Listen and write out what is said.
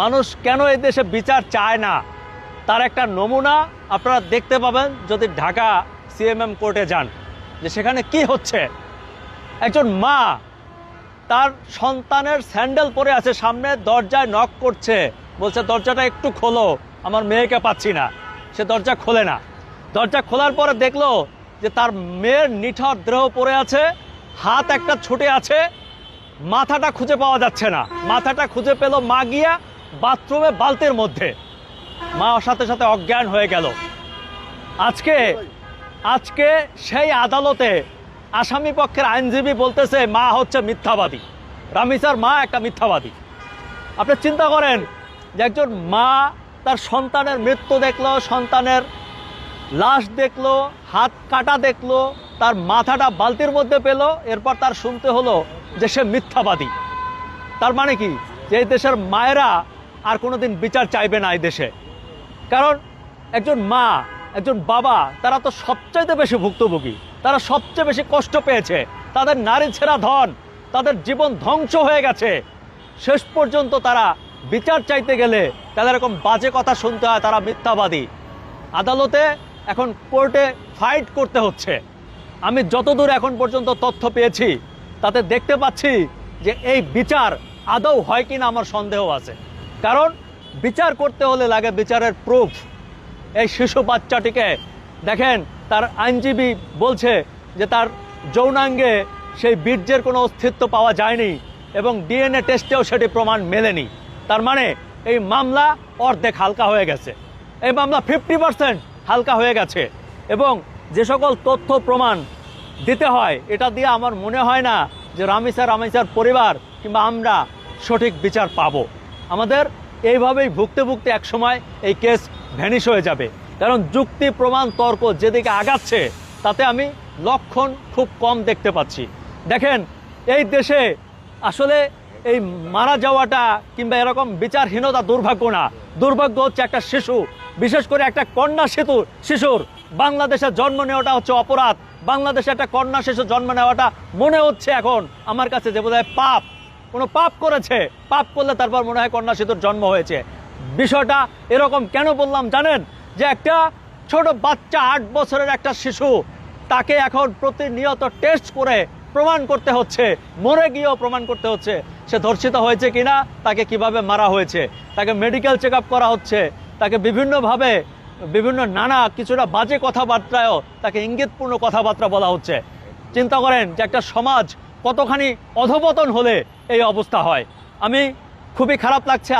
মানুষ কেন এই দেশে বিচার চায় না তার একটা নমুনা আপনারা দেখতে পাবেন যদি ঢাকা সিএমএম কোর্টে যান, যে সেখানে কি হচ্ছে। একজন মা তার সন্তানের স্যান্ডেল পরে আছে, সামনে দরজায় নক করছে, বলছে দরজাটা একটু খোলো, আমার মেয়েকে পাচ্ছি না। সে দরজা খোলে না। দরজা খোলার পরে দেখলো যে তার মেয়ের নিথর দেহ পড়ে আছে, হাত একটা ছুটে আছে, মাথাটা খুঁজে পাওয়া যাচ্ছে না। মাথাটা খুঁজে পেল মা গিয়া বাথরুমে বালতির মধ্যে। মা সাথে সাথে অজ্ঞান হয়ে গেল। আজকে সেই আদালতে আসামি পক্ষের আইনজীবী বলতেছে মা হচ্ছে মিথ্যাবাদী, রামিসার মা একটা মিথ্যাবাদী। আপনি চিন্তা করেন যে একজন মা তার সন্তানের মৃত্যু দেখলো, সন্তানের লাশ দেখলো, হাত কাটা দেখলো, তার মাথাটা বালতির মধ্যে পেল, এরপর তার শুনতে হলো যে সে মিথ্যাবাদী। তার মানে কি যে এই দেশের মায়েরা আর কোনোদিন বিচার চাইবে না এই দেশে। কারণ একজন মা, একজন বাবা, তারা তো সবচাইতে বেশি ভুক্তভোগী, তারা সবচেয়ে বেশি কষ্ট পেয়েছে, তাদের নারী ছেঁড়া ধন, তাদের জীবন ধ্বংস হয়ে গেছে। শেষ পর্যন্ত তারা বিচার চাইতে গেলে তাদের এরকম বাজে কথা শুনতে হয়, তারা মিথ্যাবাদী। আদালতে এখন কোর্টে ফাইট করতে হচ্ছে। আমি যতদূর এখন পর্যন্ত তথ্য পেয়েছি তাতে দেখতে পাচ্ছি যে এই বিচার আদৌ হয় কিনা আমার সন্দেহ আছে। কারণ বিচার করতে হলে লাগে বিচারের প্রুফ। এই শিশু বাচ্চাটিকে দেখেন, তার আইনজীবী বলছে যে তার যৌনাঙ্গে সেই বীর্যের কোনো অস্তিত্ব পাওয়া যায়নি এবং ডিএনএ টেস্টেও সেটি প্রমাণ মেলেনি। তার মানে এই মামলা অর্ধেক হালকা হয়ে গেছে, এই মামলা 50% হালকা হয়ে গেছে। এবং যে সকল তথ্য প্রমাণ দিতে হয় এটা দিয়ে আমার মনে হয় না যে রামিসার পরিবার কিংবা আমরা সঠিক বিচার পাবো। আমাদের এইভাবেই ভুগতে ভুগতে একসময় এই কেস ভ্যানিশ হয়ে যাবে। কারণ যুক্তি প্রমাণ তর্ক যেদিকে আগাচ্ছে তাতে আমি লক্ষণ খুব কম দেখতে পাচ্ছি। দেখেন, এই দেশে আসলে এই মারা যাওয়াটা কিংবা এরকম বিচারহীনতা দুর্ভাগ্য না, দুর্ভাগ্য হচ্ছে একটা শিশু, বিশেষ করে একটা কন্যা শিশুর বাংলাদেশে জন্ম নেওয়াটা হচ্ছে অপরাধ। বাংলাদেশে একটা কন্যা শিশু জন্ম নেওয়াটা মনে হচ্ছে এখন আমার কাছে যে বোধহয় পাপ, কোনো পাপ করেছে, পাপ করলে তারপর মনে হয় কন্যা শিশুর জন্ম হয়েছে। বিষয়টা এরকম কেন বললাম জানেন? যে একটা ছোট বাচ্চা 8 বছরের একটা শিশু, তাকে এখন প্রতিনিয়ত টেস্ট করে প্রমাণ করতে হচ্ছে, মরে গিয়েও প্রমাণ করতে হচ্ছে সে ধর্ষিত হয়েছে কিনা, তাকে কিভাবে মারা হয়েছে, তাকে মেডিকেল চেক আপ করা হচ্ছে, তাকে বিভিন্নভাবে বিভিন্ন নানা কিছুটা বাজে কথাবার্তায়ও তাকে ইঙ্গিতপূর্ণ কথাবার্তা বলা হচ্ছে। চিন্তা করেন যে একটা সমাজ কতখানি অধপতন হলে এই অবস্থা হয়। আমি খুবই খারাপ লাগছে।